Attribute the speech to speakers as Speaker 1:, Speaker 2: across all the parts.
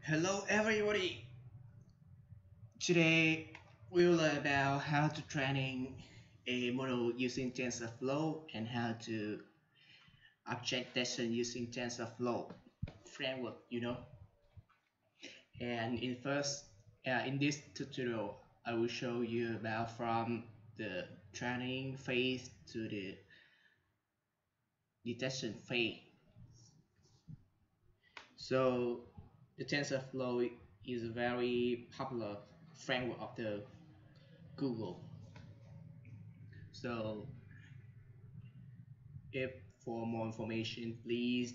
Speaker 1: Hello everybody! Today we'll learn about how to training a model using TensorFlow and how to object detection using TensorFlow framework. And in this tutorial, I will show you about from the training phase to the detection phase. So the TensorFlow is a very popular framework of the Google. So if for more information, please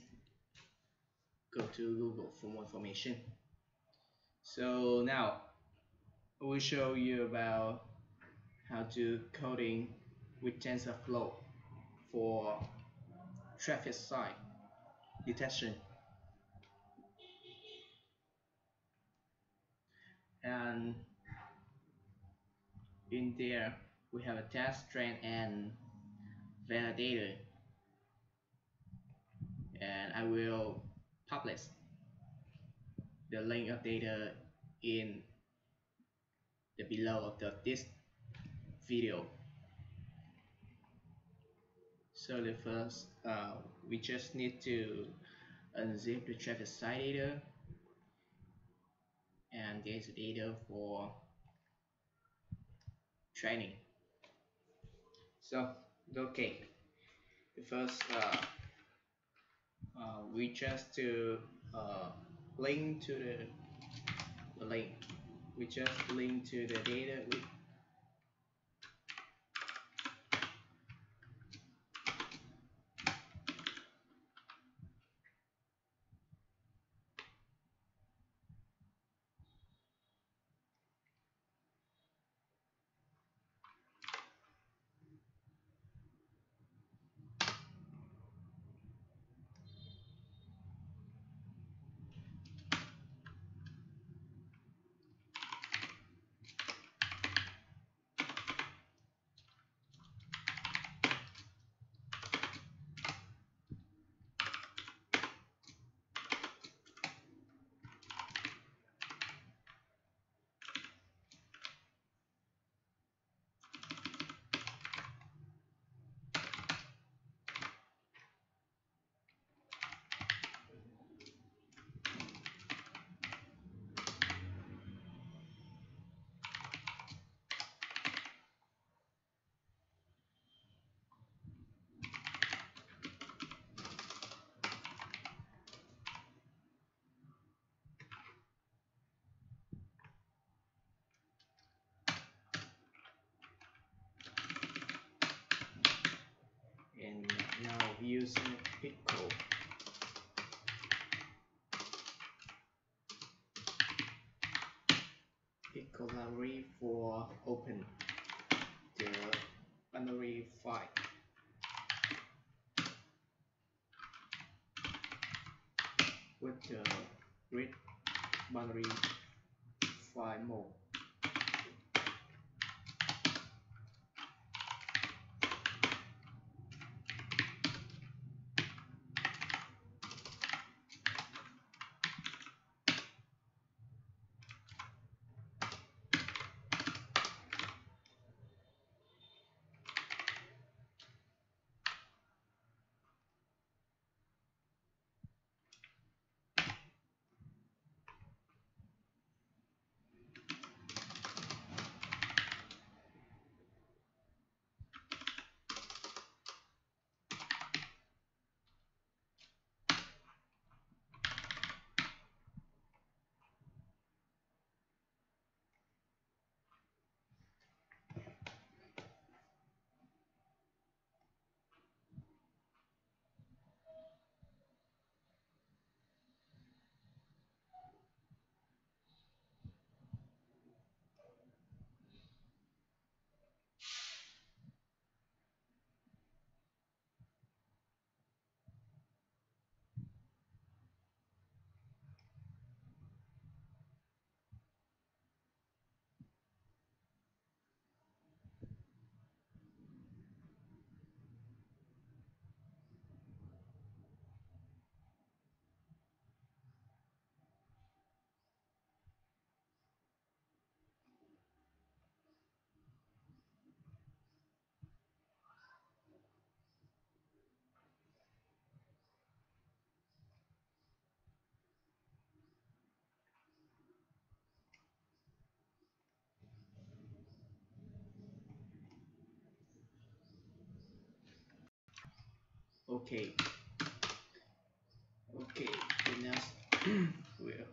Speaker 1: go to Google for more information. So now I will show you about how to coding with TensorFlow for traffic sight detection. And in there we have a test train and validator, and I will publish the link of data in the below of this video. So the first, we just need to unzip the traffic sight data, and there's the data for training. So okay, the first we just to link to the link. We just link to the data and now using Pico. Pico library for open the binary file with the read binary file mode. Okay, okay, the next will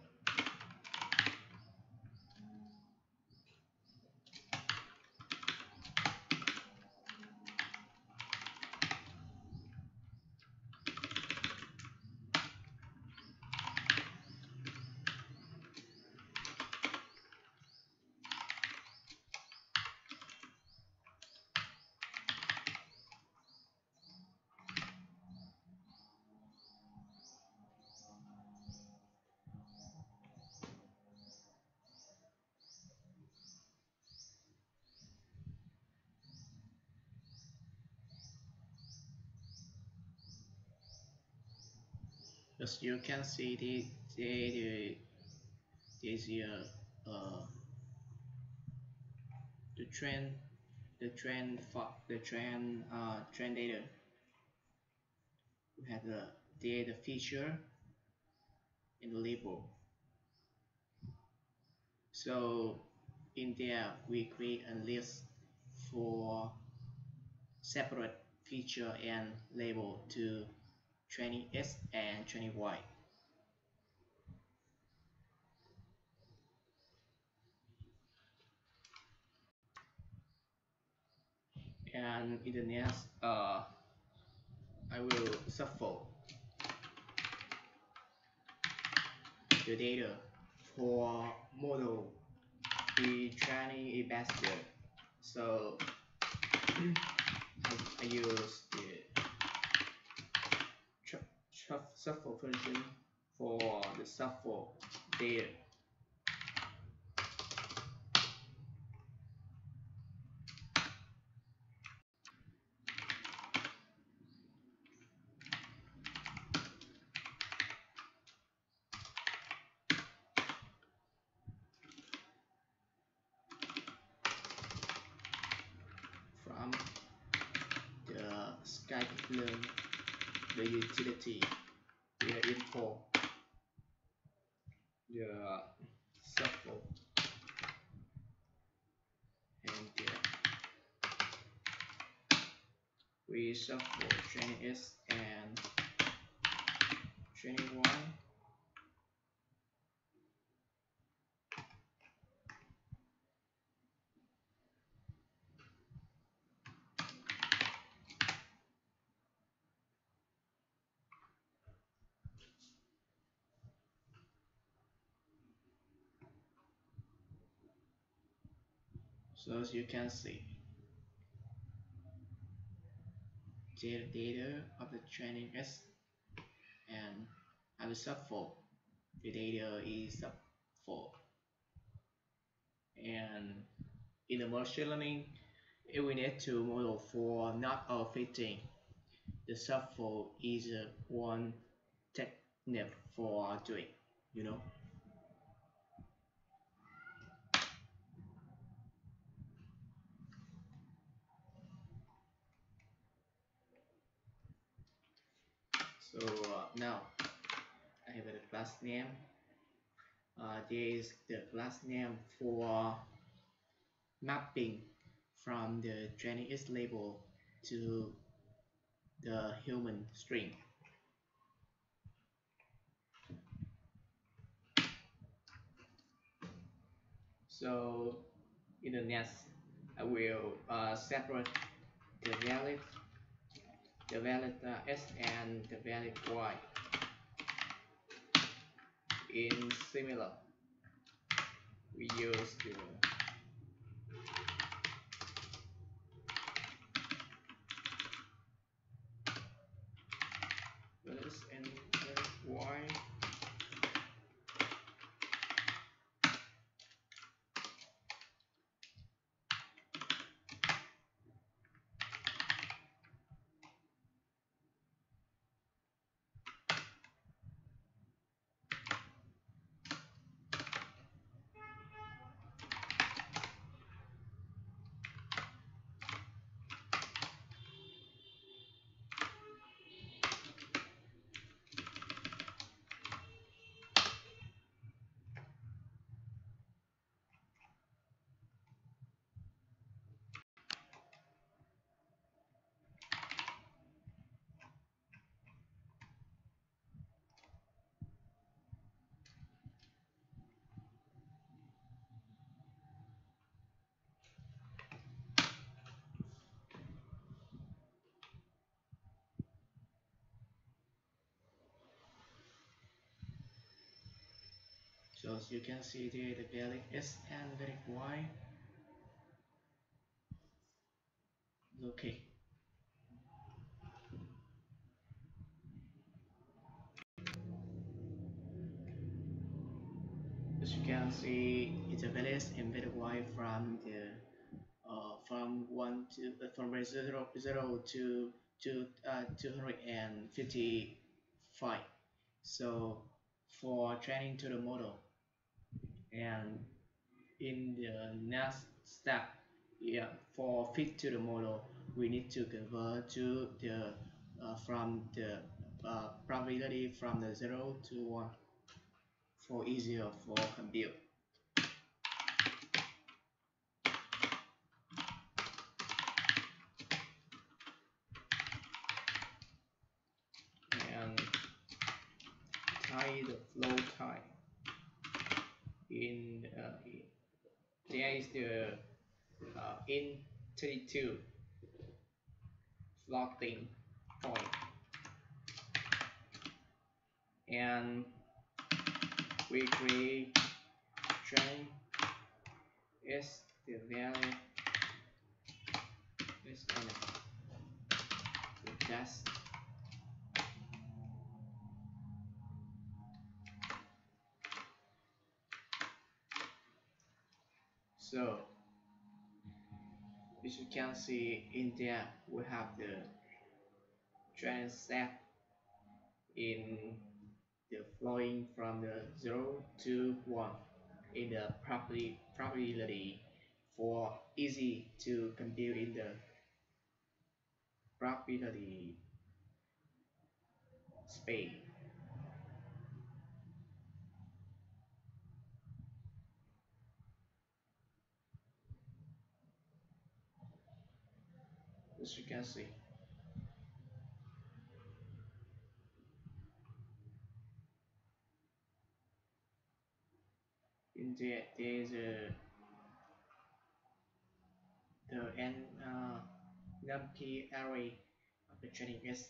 Speaker 1: as you can see this year the trend trend data. We have the data feature in the label. So in there we create a list for separate feature and label to training X and training Y. And in the next I will shuffle the data for model the training is better. So I use the shuffle function for the shuffle data. From the scikit-learn, the utility, the info, the shuffle, and we shuffle training S and training Y. So as you can see, the data of the training S and I will shuffle the data is shuffle. And in the machine learning, we need to model for not all fitting. The shuffle is one technique for doing, you know. So now I have a class name. There is the class name for mapping from the training is label to the human string. So in the next, I will separate the valid S and the valid Y in similar. We use the valid and valid Y. So as you can see there, the value X and value Y. Okay. As you can see, it's a value X and value Y from the from one to from zero to 255. So for training to the model, and in the next step, yeah, for fit to the model, we need to convert to the from the probability from the 0 to 1 for easier for compute. And tie the flow type in there is the in 32 floating point, and we create train is the value is in the test. So as you can see in there, we have the train set in the flowing from the 0 to 1 in the probability for easy to compute in the probability space. As you can see, in there is the NP array of the training is,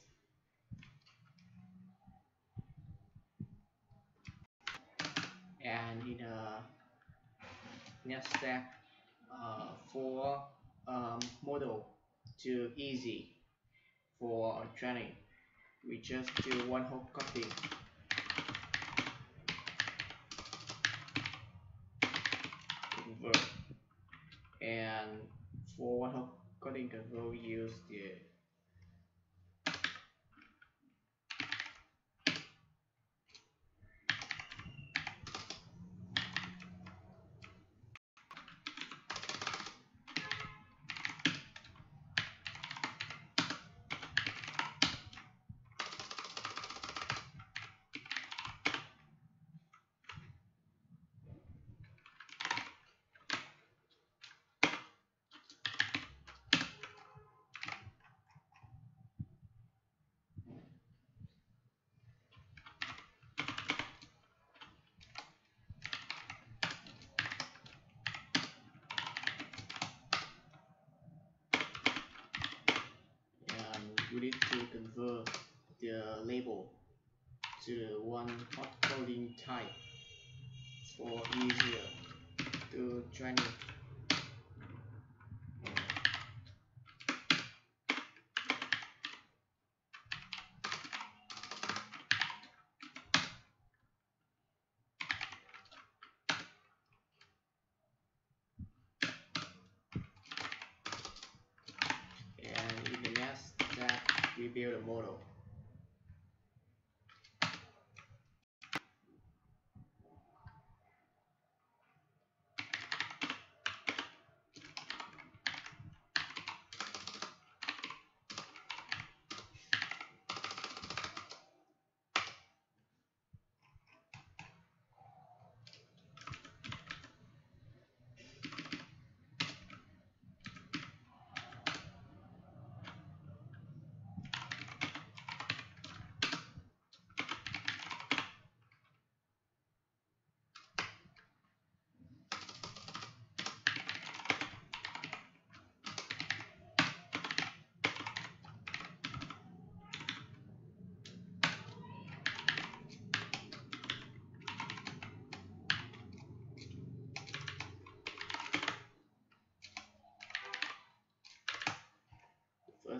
Speaker 1: and in a next step for model to easy for training, we just do one hop copy convert, and for one hop coding convert we use the we need to convert the label to one hot coding type for easier to training. And in the next step, we build a model.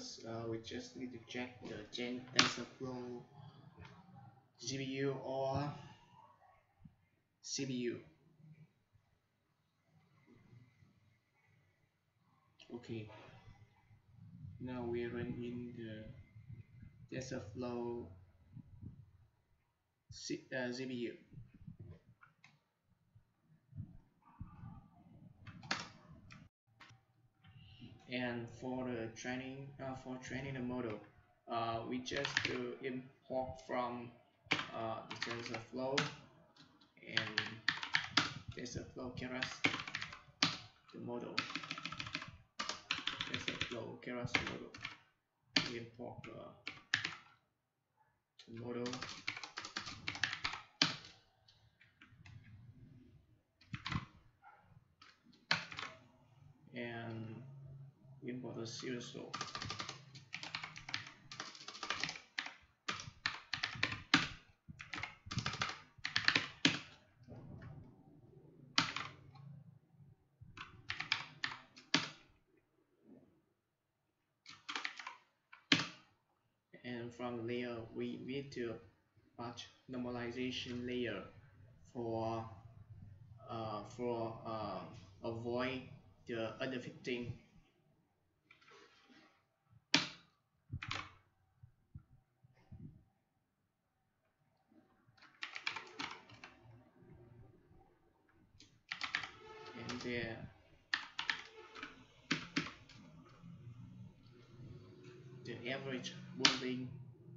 Speaker 1: first we just need to check the TensorFlow GPU or CPU. Okay, now we run in the TensorFlow GPU. And for the training, for training the model, we just import from the TensorFlow and TensorFlow Keras the model. TensorFlow Keras the model. We import the model. And import the serial source. And from the layer, we need to patch normalization layer for avoid the underfitting. And there the average moving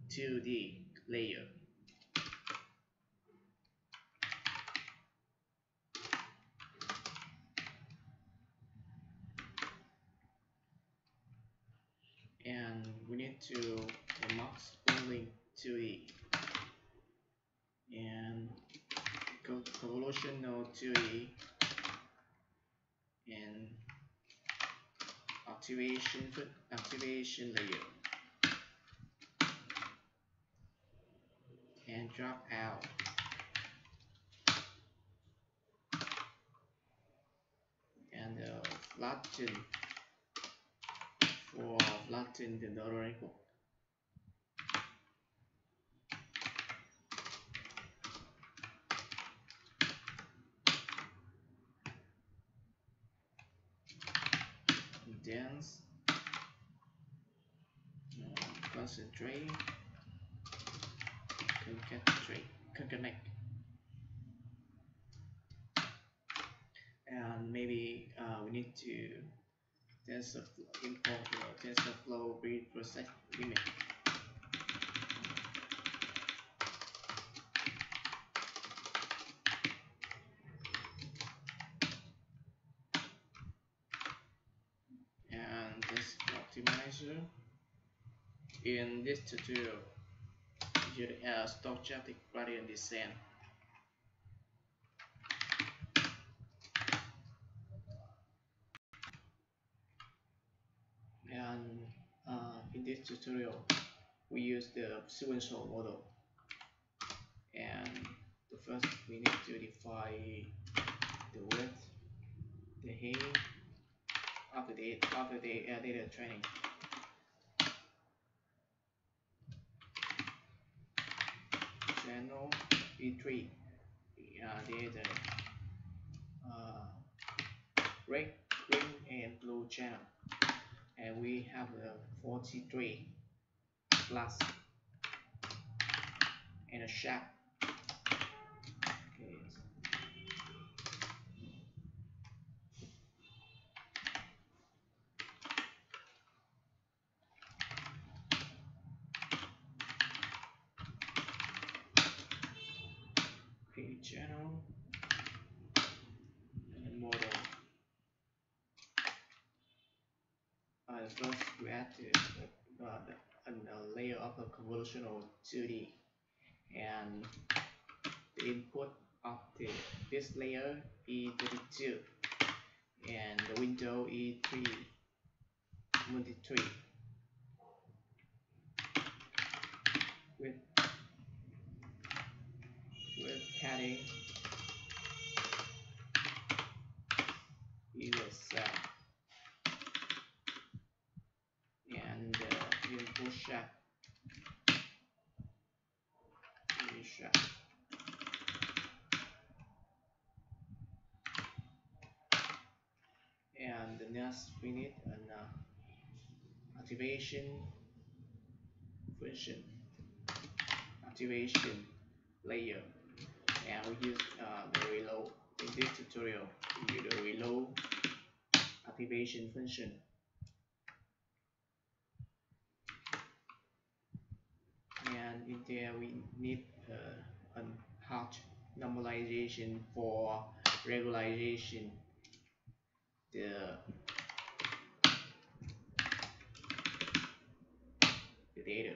Speaker 1: to the layer. And we need to the max moving to it and convolutional to it and activation layer and drop out and flatten for flatten the dollar equal. Dense, concentrate, concatenate, and maybe we need to import the TensorFlow preprocess limit. And this optimizer. In this tutorial, use stochastic gradient descent. And in this tutorial, we use the sequential model. And the first, we need to define the width, the height after the data training. Channel E3, the red, green, and blue channel, and we have the 43 plus and a sharp. Okay. Okay, channel and model. First, we add a layer of a convolutional 2D, and the input of this layer E32 and the window E3 multi-3 with padding equals and shape. And the next we need an activation function, activation layer, and we use the reload. In this tutorial we use the reload activation function. And in there we need a hard normalization for regularization the data.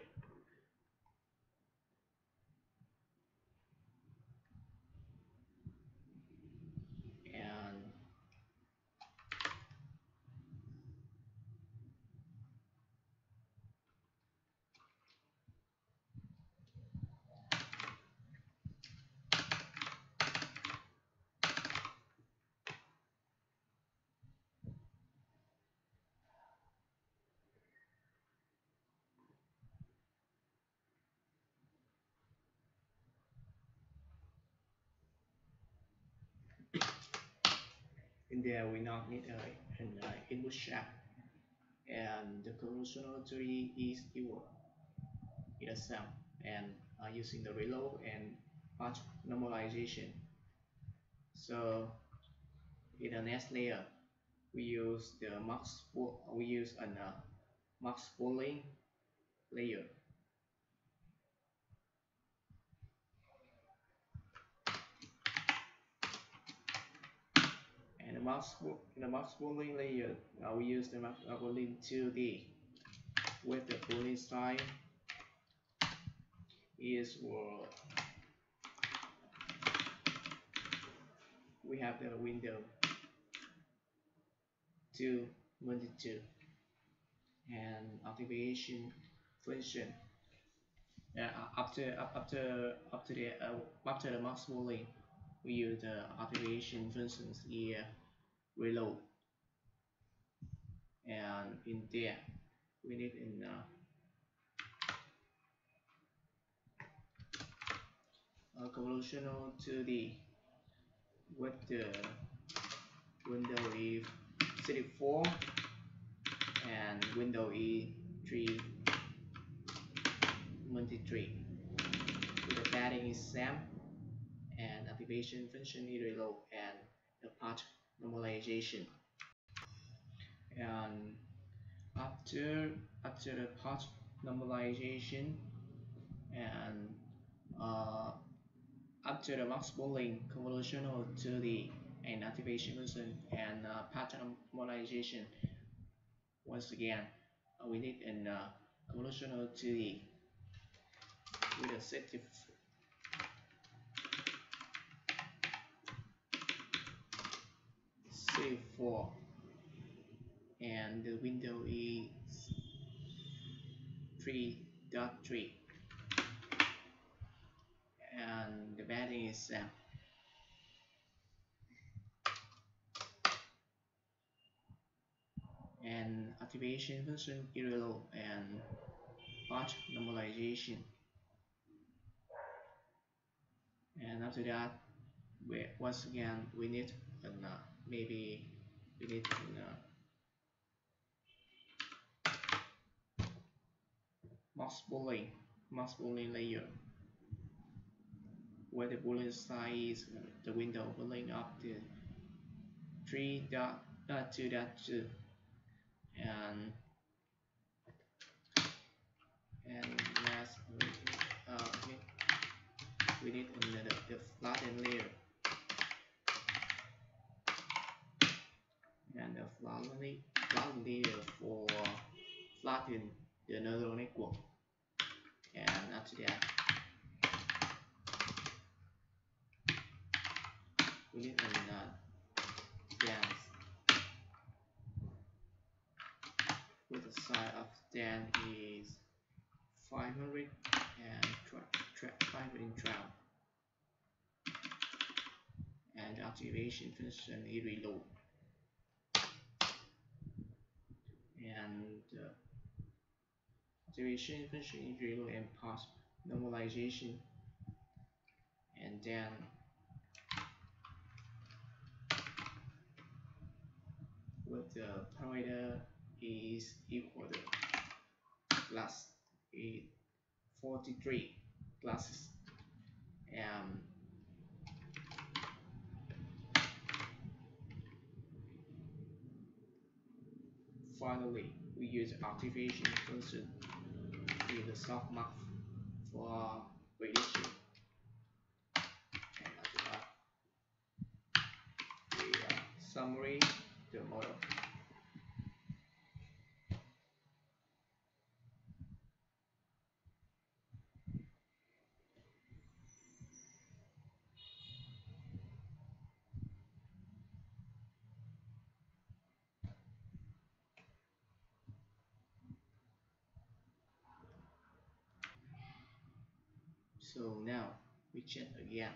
Speaker 1: And in there we now need an input shape, and the convolutional tree is equal itself, and using the reload and path normalization. So in the next layer we use the max pooling layer. And in the max pooling layer, we use the max pooling 2D with the pooling style is we have the window 222 and activation function. After the max pooling, we use the activation functions here reload, and in there we need in convolutional 2D with the window E34 and window E323 with the padding is same, and activation function is reload and the path normalization. And after the path normalization and after the max pooling, convolutional 2D and activation function and pattern normalization, once again we need an convolutional 2D with a set 4 and the window is 3.3 and the padding is same. And activation function reload and path normalization. And after that, once again we need an maybe we need an max pooling layer where the boolean size the window pulling up to 3.2.2 and last we need the flatten layer, and the flatten layer for flatten the neural network. And after that we need an dance with the size of Dan is 500 and 512 and activation function is reload, and activation function in reload and path normalization, and then with the parameter is equal to plus 43 classes, and finally we use activation function in the softmax for prediction, and after that we summary the model. So now we check again.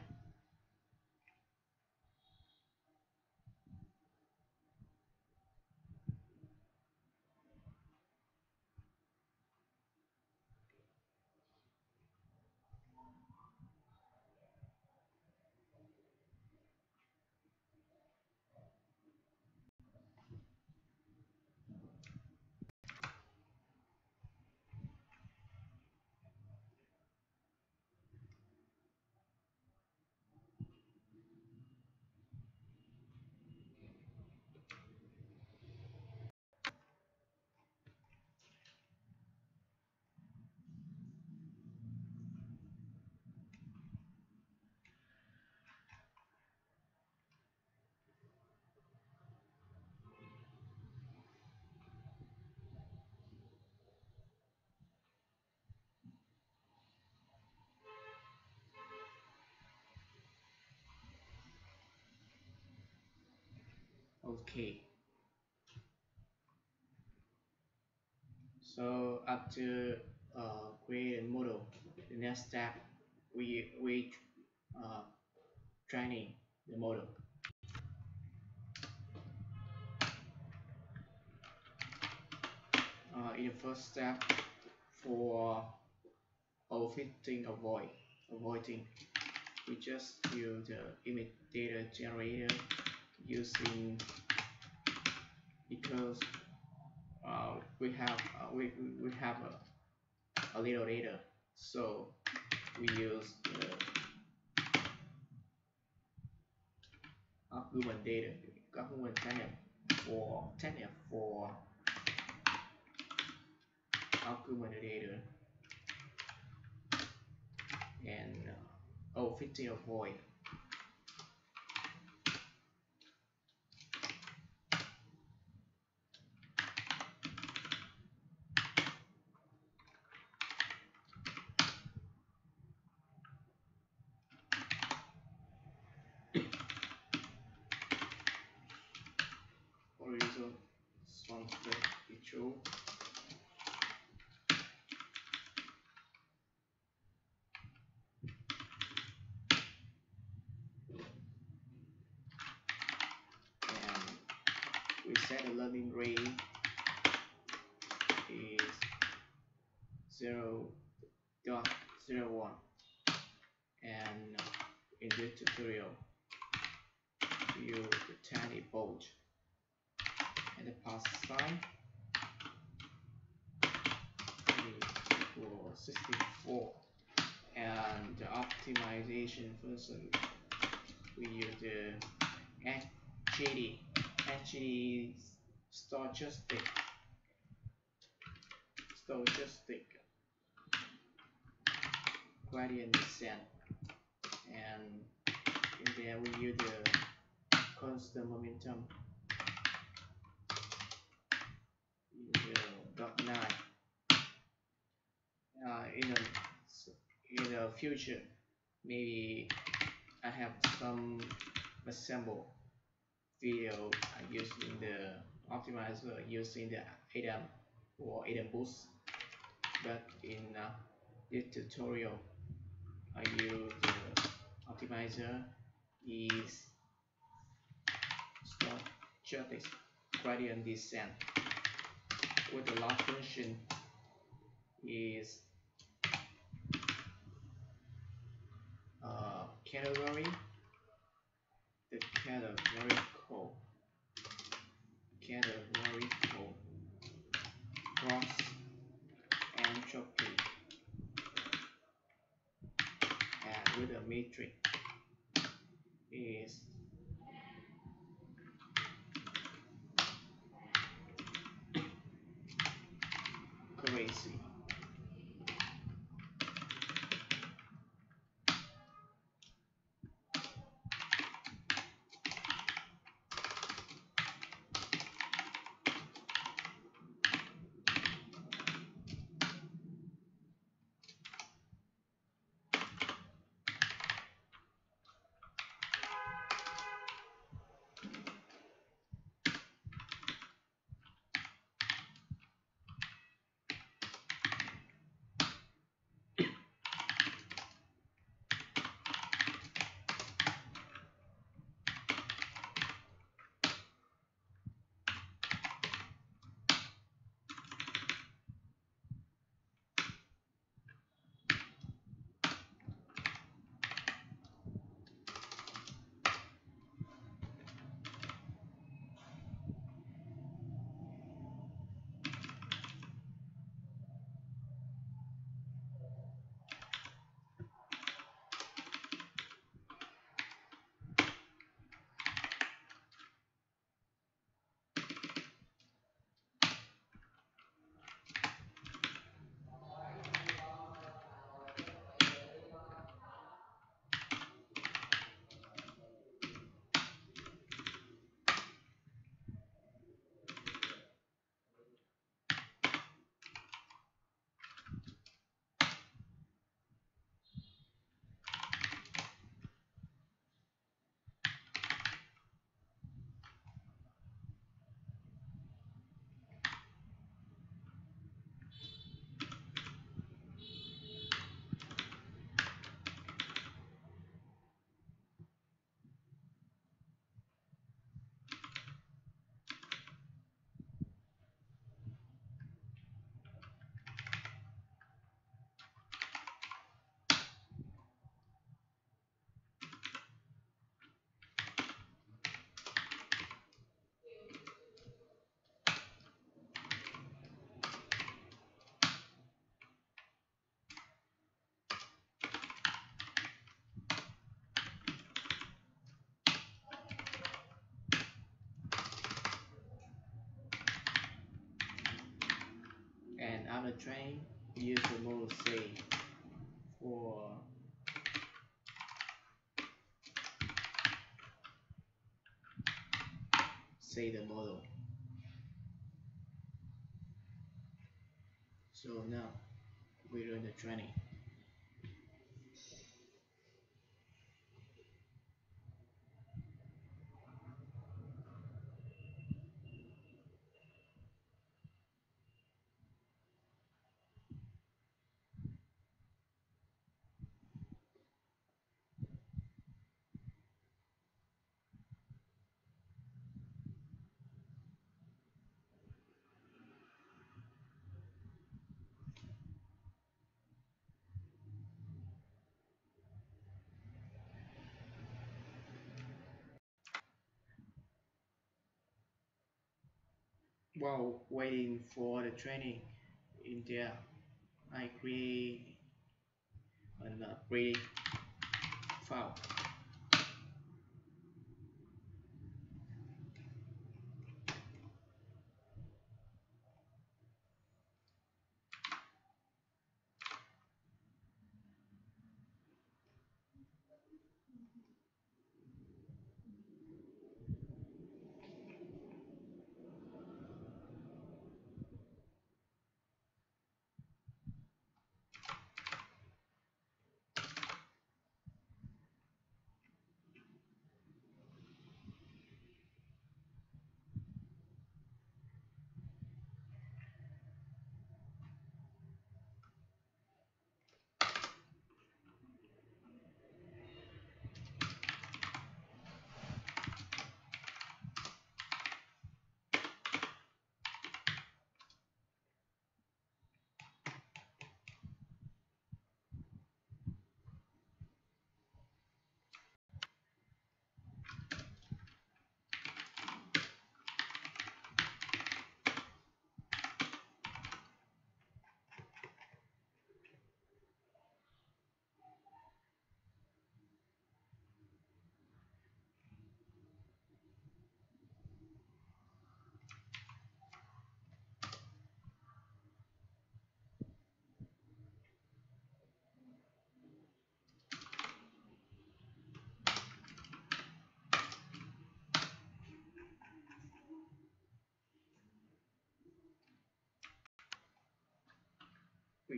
Speaker 1: Okay, so after create a model, the next step we uh, training the model. In the first step, for overfitting avoiding, we just use the image data generator using, because we have a little data, so we use the argument data, argument 10f for argument data, and overfitting avoid. Horizon sunset control. And we set the learning rate is 0.01, and in this tutorial we use the tiny bolt and the pass sign is equal 64, and the optimization function we use the HGD stochastic gradient descent, and in there we use the constant momentum 0.9. In the future, maybe I have some assemble video using the optimizer using the ADAM or ADAM boost, but in this tutorial I use the optimizer is stochastic gradient descent with the log function is category, the categorical gross entropy, and with a metric is crazy. And after training, use the model say for say the model. So now we run the training. While waiting for the training in there, I create an pretty file.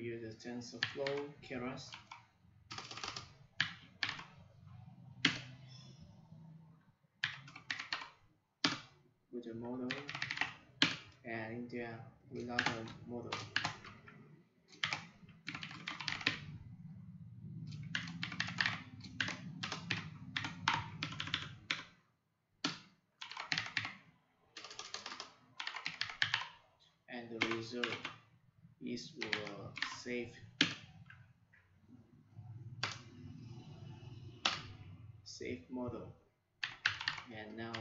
Speaker 1: use the TensorFlow Keras with a model, and in there without a model. And the result is safe model. And now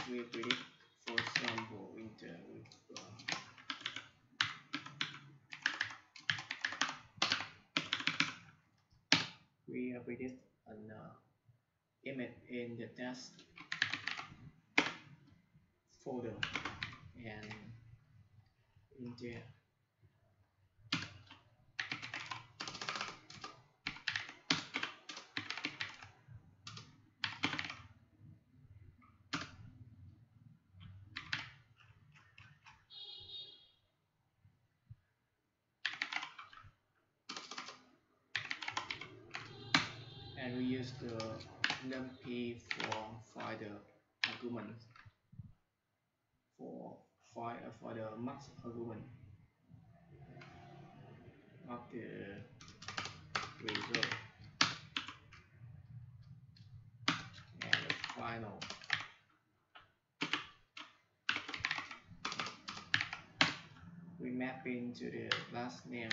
Speaker 1: we predict, for example, in the we predict an image in the test folder, and in there and we use the numpy for find the argument for the max argument of the result, and the final we map into the class name.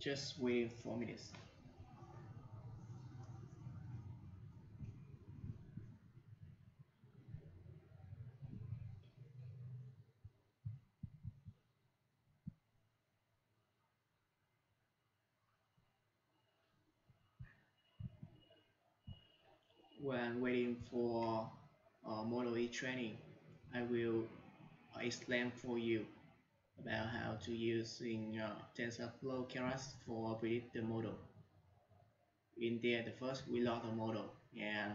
Speaker 1: Just wait 4 minutes. When waiting for Model E training, I will explain for you about how to use in TensorFlow Keras for predict the model. In there, the first we load the model and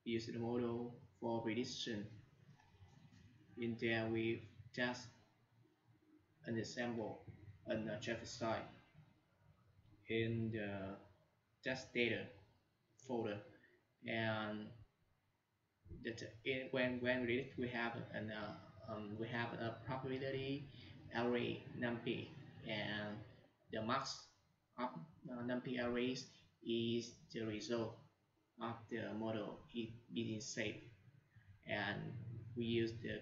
Speaker 1: use the model for prediction. In there, we just unassemble a traffic site in the test data folder, and when we read, we have a probability array numpy, and the max of numpy arrays is the result of the model being saved, and we use the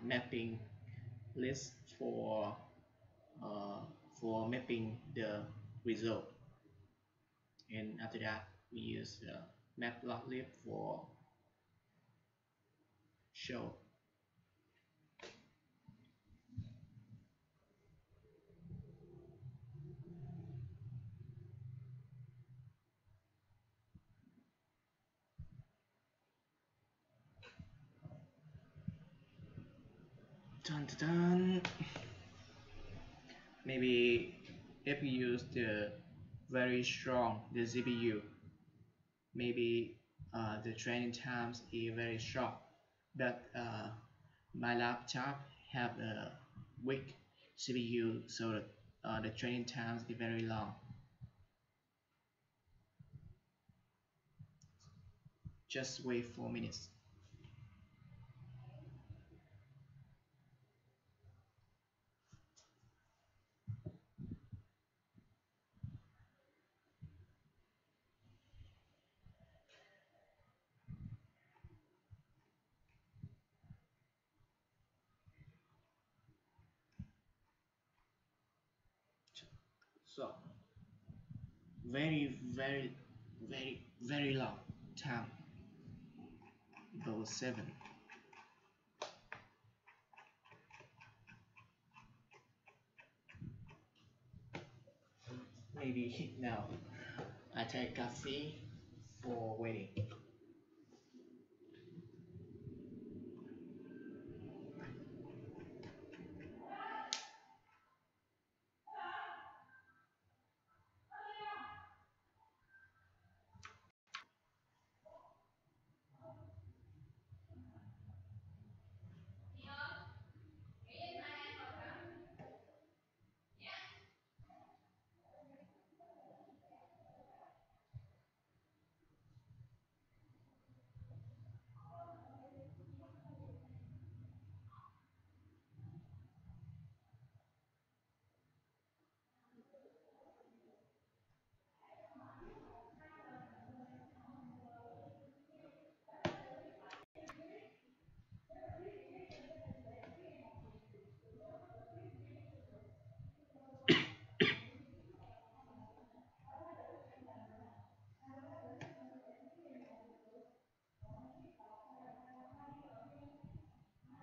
Speaker 1: mapping list uh, for mapping the result, and after that we use matplotlib for show. Dun, dun, dun. Maybe if you use the very strong the CPU, maybe the training times is very short, but my laptop have a weak CPU, so the training times is very long. Just wait 4 minutes. So very very long time, about 7. Maybe now I take coffee for waiting.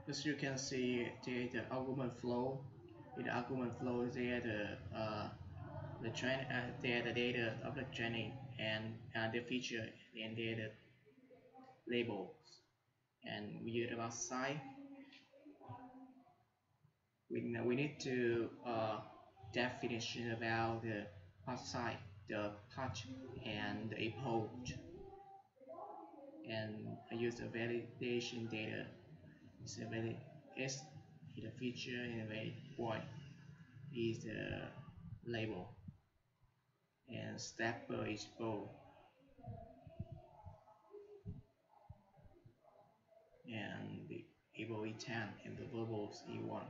Speaker 1: As you can see, the argument flow. In the argument flow, there the train, there the data of the training and the feature and there the labels. And we use about side. We need to definition about the part side, the part and the approach, and I use the validation data. It's a valid S the feature and a valid Y is the label, and stepper is bold, and the able E10 and the verbals E1.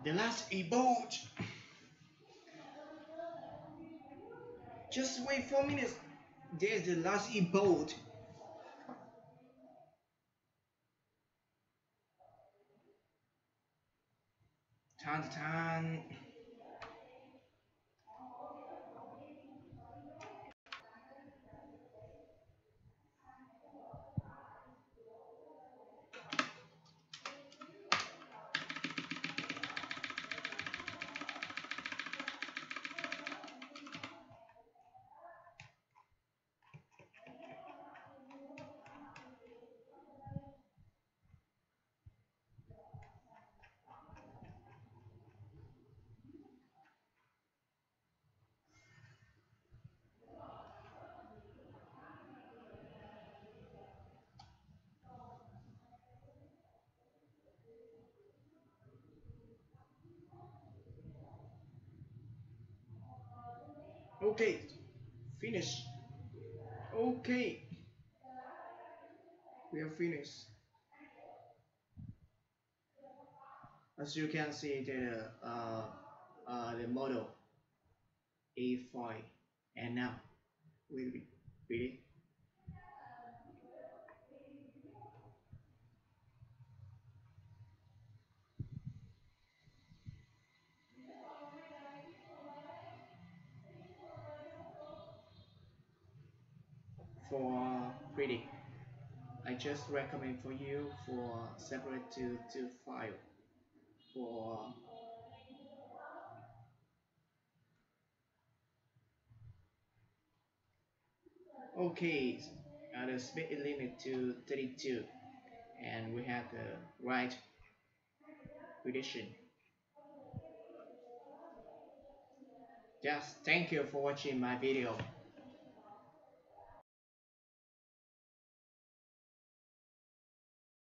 Speaker 1: The last e-boat. Just wait 4 minutes. There's the last e-boat. Tan tan. Okay, finish. Okay, we are finished. As you can see, the model A5, and now we'll be ready for predict. I just recommend for you for separate to file for okay. The speed limit to 32, and we have the right prediction. Just thank you for watching my video.